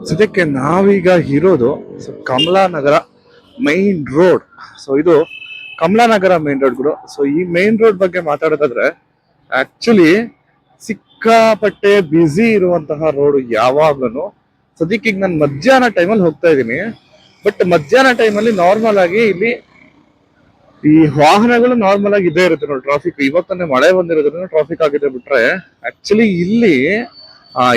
ಸದ್ಯಕ್ಕೆ ನಾವೀಗ ಇರೋದು ಕಮಲಾನಗರ ಮೈನ್ ರೋಡ್. ಸೊ ಇದು ಕಮಲಾನಗರ ಮೈನ್ ರೋಡ್ ಗುರು. ಸೊ ಈ ಮೈನ್ ರೋಡ್ ಬಗ್ಗೆ ಮಾತಾಡೋದಾದ್ರೆ ಆಕ್ಚುಲಿ ಸಿಕ್ಕಾಪಟ್ಟೆ ಬ್ಯುಸಿ ಇರುವಂತಹ ರೋಡ್ ಯಾವಾಗ್ಲೂ. ಸದ್ಯಕ್ಕೆ ಈಗ ನಾನು ಮಧ್ಯಾಹ್ನ ಟೈಮಲ್ಲಿ ಹೋಗ್ತಾ ಇದ್ದೀನಿ. ಬಟ್ ಮಧ್ಯಾಹ್ನ ಟೈಮಲ್ಲಿ ನಾರ್ಮಲ್ ಆಗಿ ಇಲ್ಲಿ ಈ ವಾಹನಗಳು ನಾರ್ಮಲ್ ಆಗಿ ಇದೇ ಇರುತ್ತೆ ನೋಡಿ. ಟ್ರಾಫಿಕ್ ಇವತ್ತನ್ನೇ ಮಳೆ ಬಂದಿರೋದ್ರಿಂದ ಟ್ರಾಫಿಕ್ ಆಗಿದೆ. ಬಿಟ್ರೆ ಆಕ್ಚುಲಿ ಇಲ್ಲಿ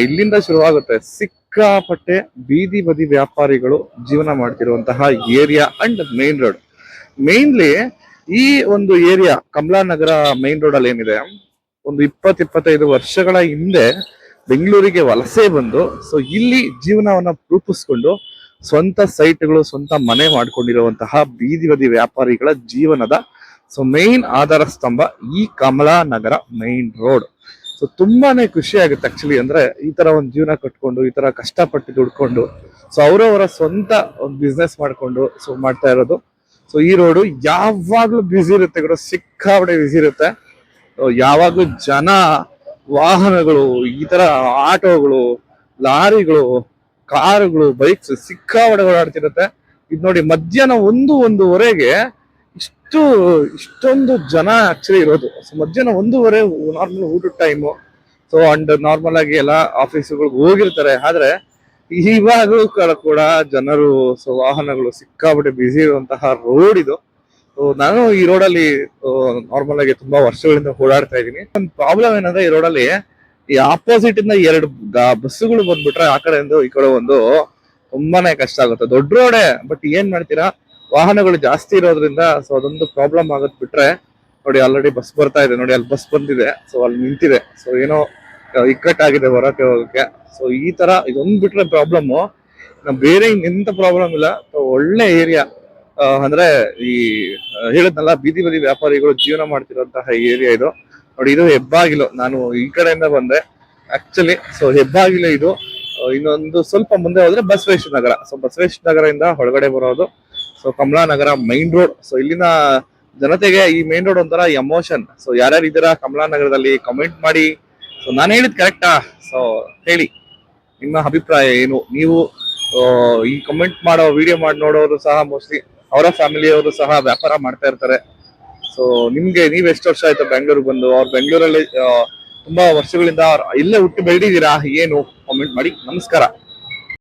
ಇಲ್ಲಿಂದ ಶುರುವಾಗುತ್ತೆ ಸಿಕ್ಕಾಪಟ್ಟೆ ಬೀದಿ ಬದಿ ವ್ಯಾಪಾರಿಗಳು ಜೀವನ ಮಾಡ್ತಿರುವಂತಹ area and main road. Mainly ಈ ಒಂದು ಏರಿಯಾ ಕಮಲಾನಗರ ಮೈನ್ ರೋಡ್ ಅಲ್ಲಿ ಏನಿದೆ, ಒಂದು 20-25 ವರ್ಷಗಳ ಹಿಂದೆ ಬೆಂಗಳೂರಿಗೆ ವಲಸೆ ಬಂದು ಸೊ ಇಲ್ಲಿ ಜೀವನವನ್ನ ರೂಪಿಸ್ಕೊಂಡು ಸ್ವಂತ ಸೈಟ್ಗಳು, ಸ್ವಂತ ಮನೆ ಮಾಡ್ಕೊಂಡಿರುವಂತಹ ಬೀದಿ ಬದಿ ವ್ಯಾಪಾರಿಗಳ ಜೀವನದ ಸೊ ಮೇನ್ ಆಧಾರ ಸ್ತಂಭ ಈ ಕಮಲಾನಗರ ಮೈನ್ ರೋಡ್. ಸೊ ತುಂಬಾನೇ ಖುಷಿ ಆಗುತ್ತೆ ಆಕ್ಚುಲಿ. ಅಂದ್ರೆ ಈ ತರ ಒಂದು ಜೀವನ ಕಟ್ಕೊಂಡು, ಈ ತರ ಕಷ್ಟಪಟ್ಟು ದುಡ್ಕೊಂಡು ಸೊ ಅವರವರ ಸ್ವಂತ ಒಂದು ಬಿಸ್ನೆಸ್ ಮಾಡ್ಕೊಂಡು ಸೊ ಮಾಡ್ತಾ ಇರೋದು. ಸೊ ಈ ರೋಡು ಯಾವಾಗ್ಲೂ ಬ್ಯುಸಿ ಇರುತ್ತೆ ಕೂಡ, ಸಿಕ್ಕಾಪಟ್ಟೆ ಬ್ಯುಸಿ ಇರುತ್ತೆ. ಯಾವಾಗ್ಲೂ ಜನ, ವಾಹನಗಳು, ಈ ತರ ಆಟೋಗಳು, ಲಾರಿಗಳು, ಕಾರುಗಳು, ಬೈಕ್ಸ್ ಸಿಕ್ಕಾಪಟ್ಟೆ ಓಡಾಡ್ತಿರುತ್ತೆ. ಇದು ನೋಡಿ ಮಧ್ಯಾಹ್ನ 1-1:30ಗೆ ಇಷ್ಟೊಂದು ಜನ ಆಕ್ಚುಲಿ ಇರೋದು. ಸೊ ಮಧ್ಯಾಹ್ನ 1:30 ನಾರ್ಮಲ್ ಊಟದ ಟೈಮು. ಸೊ ಅಂಡ್ ನಾರ್ಮಲ್ ಆಗಿ ಎಲ್ಲ ಆಫೀಸುಗಳಿಗೆ ಹೋಗಿರ್ತಾರೆ. ಆದ್ರೆ ಇವಾಗಲೂ ಕೂಡ ಜನರು, ಸೊ ವಾಹನಗಳು ಸಿಕ್ಕಾಪಟ್ಟೆ ಬ್ಯುಸಿ ಇರುವಂತಹ ರೋಡ್ ಇದು. ನಾನು ಈ ರೋಡಲ್ಲಿ ನಾರ್ಮಲ್ ಆಗಿ ತುಂಬಾ ವರ್ಷಗಳಿಂದ ಓಡಾಡ್ತಾ ಇದ್ದೀನಿ. ಒಂದು ಪ್ರಾಬ್ಲಮ್ ಏನಂದ್ರೆ ಈ ರೋಡಲ್ಲಿ ಈ ಆಪೋಸಿಟ್ ಇಂದ 2 ಬಸ್ಸುಗಳು ಬಂದ್ಬಿಟ್ರೆ ಆ ಕಡೆ ಒಂದು ಈ ಕಡೆ ಒಂದು ತುಂಬಾನೇ ಕಷ್ಟ ಆಗುತ್ತೆ. ದೊಡ್ಡ ರೋಡೇ, ಬಟ್ ಏನ್ ಮಾಡ್ತೀರಾ, ವಾಹನಗಳು ಜಾಸ್ತಿ ಇರೋದ್ರಿಂದ ಸೊ ಅದೊಂದು ಪ್ರಾಬ್ಲಮ್ ಆಗತ್. ಬಿಟ್ರೆ ನೋಡಿ ಆಲ್ರೆಡಿ ಬಸ್ ಬರ್ತಾ ಇದೆ ನೋಡಿ, ಅಲ್ಲಿ ಬಸ್ ಬಂದಿದೆ, ಸೊ ಅಲ್ಲಿ ನಿಂತಿದೆ. ಸೊ ಏನೋ ಇಕ್ಕಟ್ಟಾಗಿದೆ ಹೊರಕ್ಕೆ ಹೋಗಕ್ಕೆ. ಸೊ ಈ ತರ ಇದೊಂದು ಬಿಟ್ರೆ ಪ್ರಾಬ್ಲಮ್, ಬೇರೆ ಇನ್ನೆಂತ ಪ್ರಾಬ್ಲಮ್ ಇಲ್ಲ. ಒಳ್ಳೆ ಏರಿಯಾ. ಅಂದ್ರೆ ಈ ಹೇಳಿದ್ನಲ್ಲ, ಬೀದಿ ಬದಿ ವ್ಯಾಪಾರಿಗಳು ಜೀವನ ಮಾಡ್ತಿರುವಂತಹ ಏರಿಯಾ ಇದು ನೋಡಿ. ಇದು ಹೆಬ್ಬಾಗಿಲು. ನಾನು ಈ ಕಡೆಯಿಂದ ಬಂದೆ ಆಕ್ಚುಲಿ. ಸೊ ಹೆಬ್ಬಾಗಿಲು ಇದು. ಇನ್ನೊಂದು ಸ್ವಲ್ಪ ಮುಂದೆ ಹೋದ್ರೆ ಬಸವೇಶ್ವರ ನಗರ. ಸೊ ಬಸವೇಶ್ವರ ನಗರದಿಂದ ಹೊರಗಡೆ ಬರೋದು so Kamla Nagar main road. So ಇಲ್ಲಿನ ಜನತೆಗೆ ಈ ಮೈನ್ ರೋಡ್ ಒಂಥರ ಎಮೋಷನ್. ಸೊ ಯಾರ್ಯಾರು ಇದ್ದೀರಾ ಕಮಲಾನಗರದಲ್ಲಿ ಕಮೆಂಟ್ ಮಾಡಿ. ಸೊ ನಾನು ಹೇಳಿದ್ ಕರೆಕ್ಟಾ? ಸೊ ಹೇಳಿ ನಿಮ್ಮ ಅಭಿಪ್ರಾಯ ಏನು. ನೀವು ಈ ಕಮೆಂಟ್ ಮಾಡೋ, ವಿಡಿಯೋ ಮಾಡಿ ನೋಡೋರು ಸಹ ಮೋಸ್ಟ್ಲಿ ಅವರ ಫ್ಯಾಮಿಲಿಯವರು ಸಹ ವ್ಯಾಪಾರ ಮಾಡ್ತಾ ಇರ್ತಾರೆ. ಸೊ ನಿಮ್ಗೆ ನೀವ್ ಎಷ್ಟು ವರ್ಷ ಆಯ್ತು ಬೆಂಗಳೂರಿಗೆ ಬಂದು? ಅವ್ರು ಬೆಂಗಳೂರಲ್ಲಿ ತುಂಬಾ ವರ್ಷಗಳಿಂದ ಇಲ್ಲೇ ಹುಟ್ಟಿ ಬೆಳೆದಿದ್ದೀರಾ ಏನು? ಕಾಮೆಂಟ್ ಮಾಡಿ. ನಮಸ್ಕಾರ.